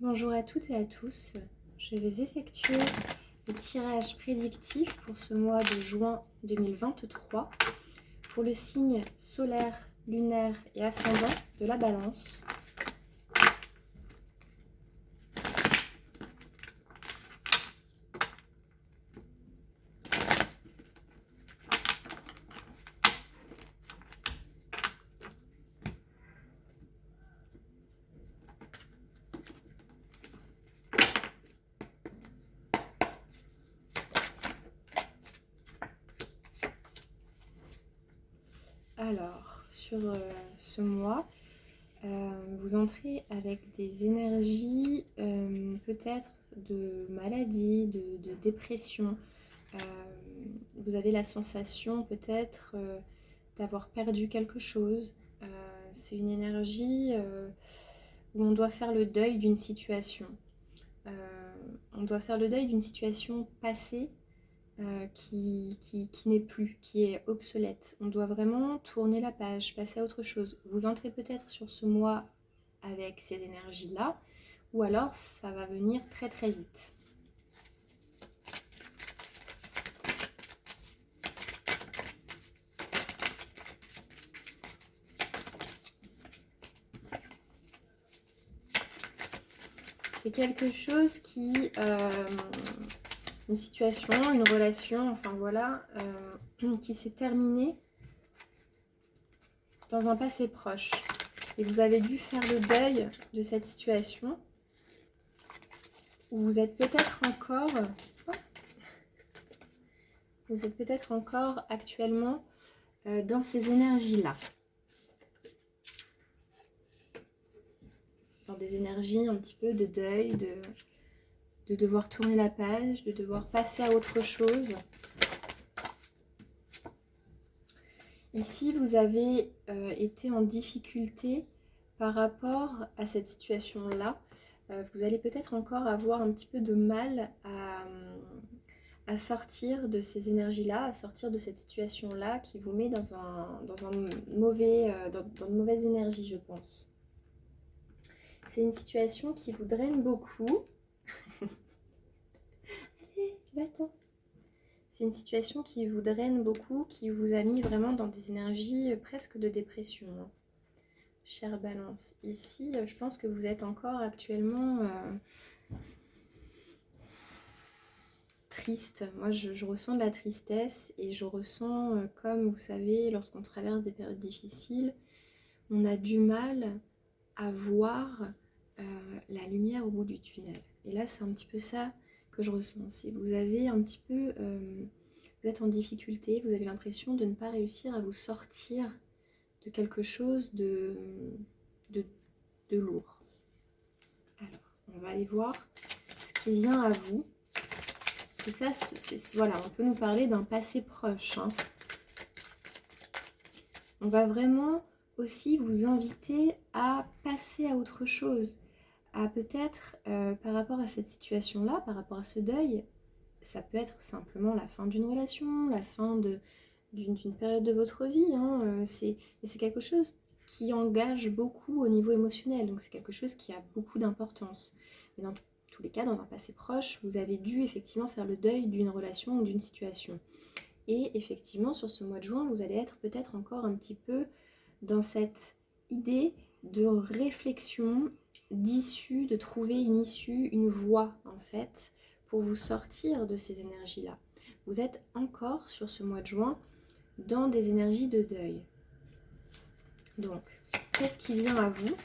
Bonjour à toutes et à tous, je vais effectuer le tirage prédictif pour ce mois de juin 2023 pour le signe solaire, lunaire et ascendant de la Balance. Alors, sur ce mois, vous entrez avec des énergies peut-être de maladie, de dépression. Vous avez la sensation peut-être d'avoir perdu quelque chose. C'est une énergie où on doit faire le deuil d'une situation. On doit faire le deuil d'une situation passée qui n'est plus, qui est obsolète. On doit vraiment tourner la page, passer à autre chose. Vous entrez peut-être sur ce mois avec ces énergies-là, ou alors ça va venir très très vite. C'est quelque chose qui... une situation, une relation, enfin voilà, qui s'est terminée dans un passé proche. Et vous avez dû faire le deuil de cette situation. Où vous êtes peut-être encore... Vous êtes peut-être encore actuellement dans ces énergies-là. Dans des énergies un petit peu de deuil, de devoir tourner la page, de devoir passer à autre chose. Ici, vous avez été en difficulté par rapport à cette situation-là. Vous allez peut-être encore avoir un petit peu de mal à sortir de ces énergies-là, à sortir de cette situation-là qui vous met dans une mauvaise énergie, je pense. C'est une situation qui vous draine beaucoup. Allez, va-t'en. C'est une situation qui vous draine beaucoup, qui vous a mis vraiment dans des énergies presque de dépression. Chère Balance, ici, je pense que vous êtes encore actuellement triste. Moi, je ressens de la tristesse et je ressens, comme vous savez, lorsqu'on traverse des périodes difficiles, on a du mal à voir la lumière au bout du tunnel. Et là, c'est un petit peu ça que je ressens. Si vous avez un petit peu... vous êtes en difficulté, vous avez l'impression de ne pas réussir à vous sortir de quelque chose de lourd. Alors, on va aller voir ce qui vient à vous. Parce que ça, voilà, on peut nous parler d'un passé proche. Hein. On va vraiment aussi vous inviter à passer à autre chose. À peut-être, par rapport à cette situation-là, par rapport à ce deuil, ça peut être simplement la fin d'une relation, la fin d'une période de votre vie. Hein. C'est quelque chose qui engage beaucoup au niveau émotionnel, donc c'est quelque chose qui a beaucoup d'importance. Mais dans tous les cas, dans un passé proche, vous avez dû effectivement faire le deuil d'une relation ou d'une situation. Et effectivement, sur ce mois de juin, vous allez être peut-être encore un petit peu dans cette idée de réflexion, d'issue, de trouver une issue, une voie en fait, pour vous sortir de ces énergies-là. Vous êtes encore sur ce mois de juin dans des énergies de deuil. Donc, qu'est-ce qui vient à vous ?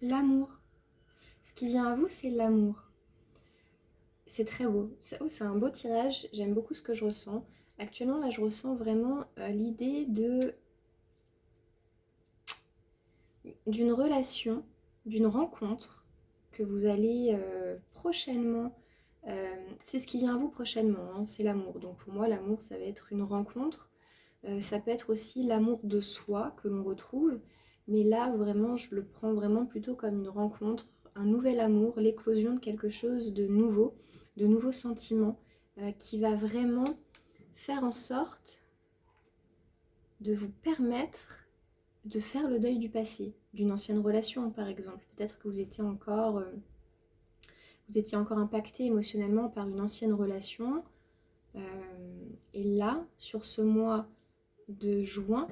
L'amour. Ce qui vient à vous, c'est l'amour. C'est très beau. C'est un beau tirage. J'aime beaucoup ce que je ressens. Actuellement, là, je ressens vraiment l'idée d'une relation, d'une rencontre que vous allez prochainement... c'est ce qui vient à vous prochainement, hein, c'est l'amour. Donc pour moi, l'amour, ça va être une rencontre. Ça peut être aussi l'amour de soi que l'on retrouve. Mais là, vraiment, je le prends vraiment plutôt comme une rencontre un nouvel amour, l'éclosion de quelque chose de nouveaux sentiments qui va vraiment faire en sorte de vous permettre de faire le deuil du passé, d'une ancienne relation par exemple. Peut-être que vous étiez encore impacté émotionnellement par une ancienne relation. Et là, sur ce mois de juin,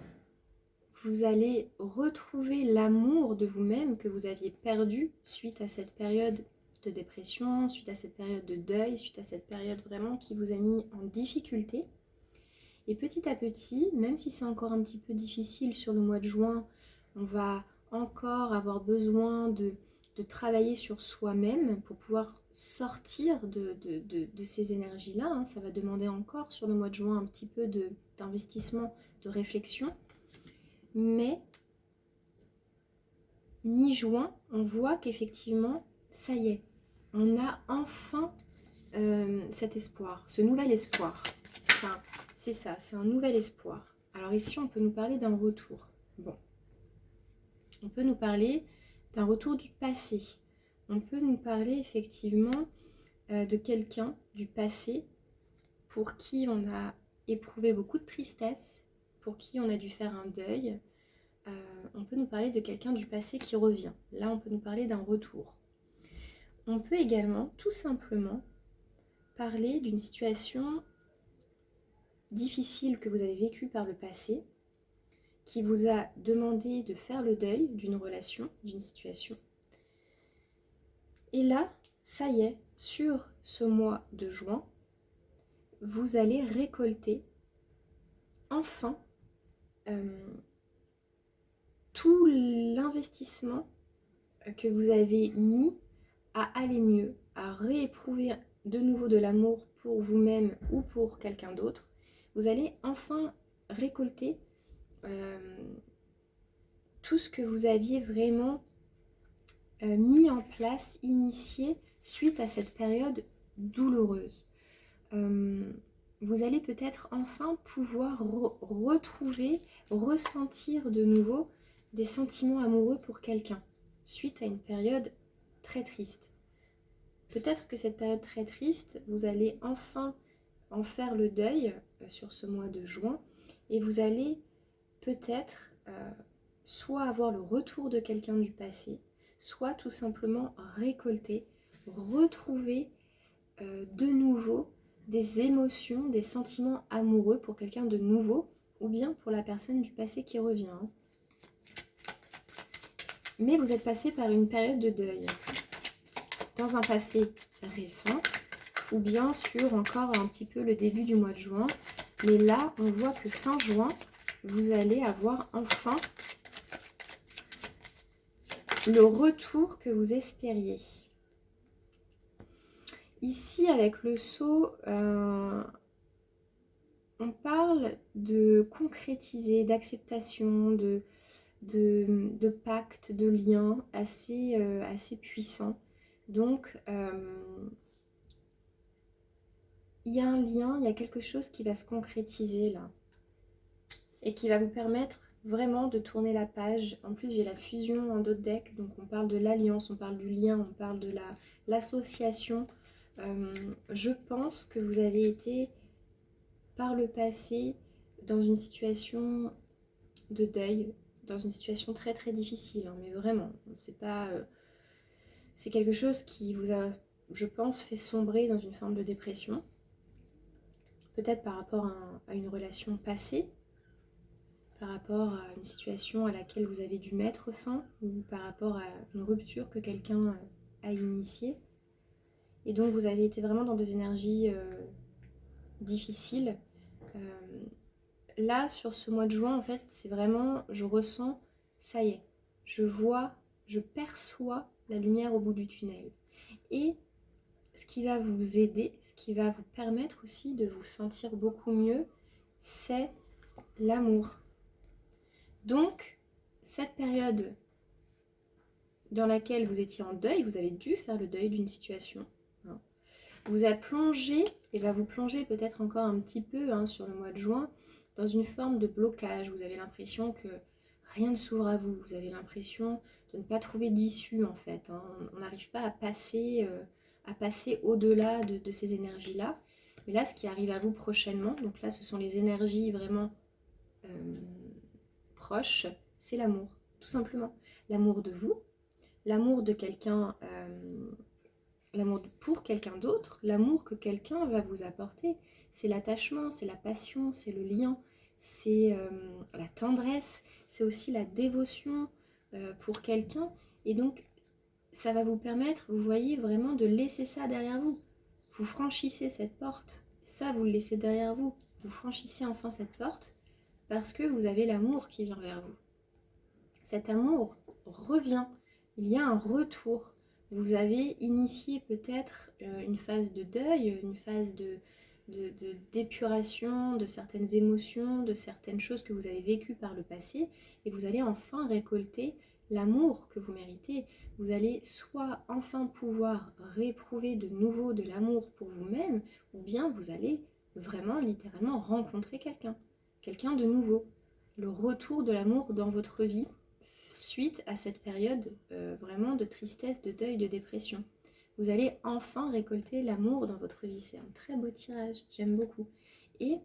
vous allez retrouver l'amour de vous-même que vous aviez perdu suite à cette période de dépression, suite à cette période de deuil, suite à cette période vraiment qui vous a mis en difficulté. Et petit à petit, même si c'est encore un petit peu difficile sur le mois de juin, on va encore avoir besoin de travailler sur soi-même pour pouvoir sortir de ces énergies-là. Hein. Ça va demander encore sur le mois de juin un petit peu d'investissement, de réflexion. Mais mi-juin, on voit qu'effectivement, ça y est, on a enfin cet espoir, ce nouvel espoir. Enfin, c'est ça, c'est un nouvel espoir. Alors ici, on peut nous parler d'un retour. Bon, on peut nous parler d'un retour du passé. On peut nous parler effectivement de quelqu'un du passé pour qui on a éprouvé beaucoup de tristesse, pour qui on a dû faire un deuil. On peut nous parler de quelqu'un du passé qui revient. Là, on peut nous parler d'un retour. On peut également, tout simplement, parler d'une situation difficile que vous avez vécue par le passé, qui vous a demandé de faire le deuil d'une relation, d'une situation. Et là, ça y est, sur ce mois de juin, vous allez récolter enfin tout l'investissement que vous avez mis à aller mieux, à rééprouver de nouveau de l'amour pour vous-même ou pour quelqu'un d'autre. Vous allez enfin récolter tout ce que vous aviez vraiment mis en place, initié suite à cette période douloureuse. Vous allez peut-être enfin pouvoir retrouver, ressentir de nouveau des sentiments amoureux pour quelqu'un suite à une période très triste. Peut-être que cette période très triste, vous allez enfin en faire le deuil sur ce mois de juin et vous allez peut-être soit avoir le retour de quelqu'un du passé, soit tout simplement récolter, retrouver de nouveau des émotions, des sentiments amoureux pour quelqu'un de nouveau ou bien pour la personne du passé qui revient. Mais vous êtes passé par une période de deuil dans un passé récent ou bien sur encore un petit peu le début du mois de juin. Mais là, on voit que fin juin, vous allez avoir enfin le retour que vous espériez. Ici, avec le sceau, on parle de concrétiser, d'acceptation, de pacte, de lien assez puissant. Donc, il y a un lien, il y a quelque chose qui va se concrétiser là. Et qui va vous permettre vraiment de tourner la page. En plus, j'ai la fusion en d'autres decks. Donc, on parle de l'alliance, on parle du lien, on parle de l'association. Je pense que vous avez été par le passé dans une situation de deuil, dans une situation très très difficile, hein, mais vraiment, c'est quelque chose qui vous a, je pense, fait sombrer dans une forme de dépression, peut-être par rapport à une relation passée, par rapport à une situation à laquelle vous avez dû mettre fin, ou par rapport à une rupture que quelqu'un a initiée. Et donc vous avez été vraiment dans des énergies difficiles. Là, sur ce mois de juin, en fait, c'est vraiment, je ressens, ça y est, je vois, je perçois la lumière au bout du tunnel. Et ce qui va vous aider, ce qui va vous permettre aussi de vous sentir beaucoup mieux, c'est l'amour. Donc, cette période dans laquelle vous étiez en deuil, vous avez dû faire le deuil d'une situation, hein, vous a plongé, et va vous plonger peut-être encore un petit peu sur le mois de juin, dans une forme de blocage. Vous avez l'impression que rien ne s'ouvre à vous. Vous avez l'impression de ne pas trouver d'issue en fait, hein. On n'arrive pas à passer au-delà de ces énergies-là. Mais là, ce qui arrive à vous prochainement, donc là, ce sont les énergies vraiment euh, proches, c'est l'amour, tout simplement. L'amour de vous, l'amour de quelqu'un, l'amour pour quelqu'un d'autre, l'amour que quelqu'un va vous apporter. C'est l'attachement, c'est la passion, c'est le lien, c'est la tendresse, c'est aussi la dévotion pour quelqu'un. Et donc, ça va vous permettre, vous voyez, vraiment de laisser ça derrière vous. Vous franchissez cette porte, ça, vous le laissez derrière vous. Vous franchissez enfin cette porte parce que vous avez l'amour qui vient vers vous. Cet amour revient, il y a un retour. Vous avez initié peut-être une phase de deuil, une phase d'épuration de certaines émotions, de certaines choses que vous avez vécues par le passé, et vous allez enfin récolter l'amour que vous méritez. Vous allez soit enfin pouvoir réprouver de nouveau de l'amour pour vous-même, ou bien vous allez vraiment littéralement rencontrer quelqu'un de nouveau. Le retour de l'amour dans votre vie suite à cette période vraiment de tristesse, de deuil, de dépression. Vous allez enfin récolter l'amour dans votre vie. C'est un très beau tirage, j'aime beaucoup. Et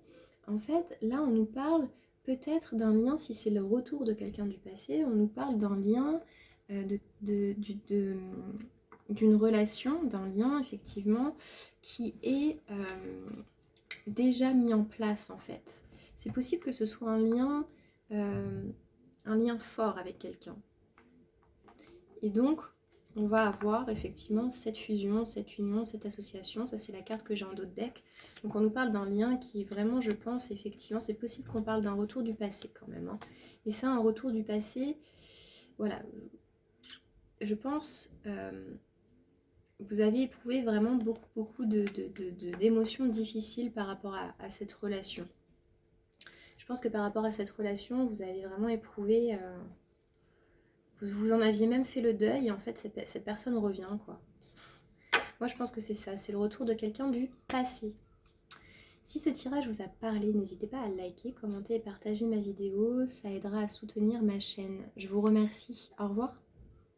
en fait, là, on nous parle peut-être d'un lien, si c'est le retour de quelqu'un du passé, on nous parle d'un lien, d'une relation, d'un lien, effectivement, qui est déjà mis en place, en fait. C'est possible que ce soit un lien fort avec quelqu'un. Et donc, on va avoir effectivement cette fusion, cette union, cette association. Ça, c'est la carte que j'ai en dos de deck. Donc, on nous parle d'un lien qui vraiment, je pense, effectivement, c'est possible qu'on parle d'un retour du passé quand même, hein. Et ça, un retour du passé, voilà, je pense, vous avez éprouvé vraiment beaucoup d'émotions difficiles par rapport à cette relation. Je pense que par rapport à cette relation, vous avez vraiment éprouvé... vous en aviez même fait le deuil et en fait cette personne revient, quoi. Moi je pense que c'est ça, c'est le retour de quelqu'un du passé. Si ce tirage vous a parlé, n'hésitez pas à liker, commenter et partager ma vidéo, ça aidera à soutenir ma chaîne. Je vous remercie, au revoir.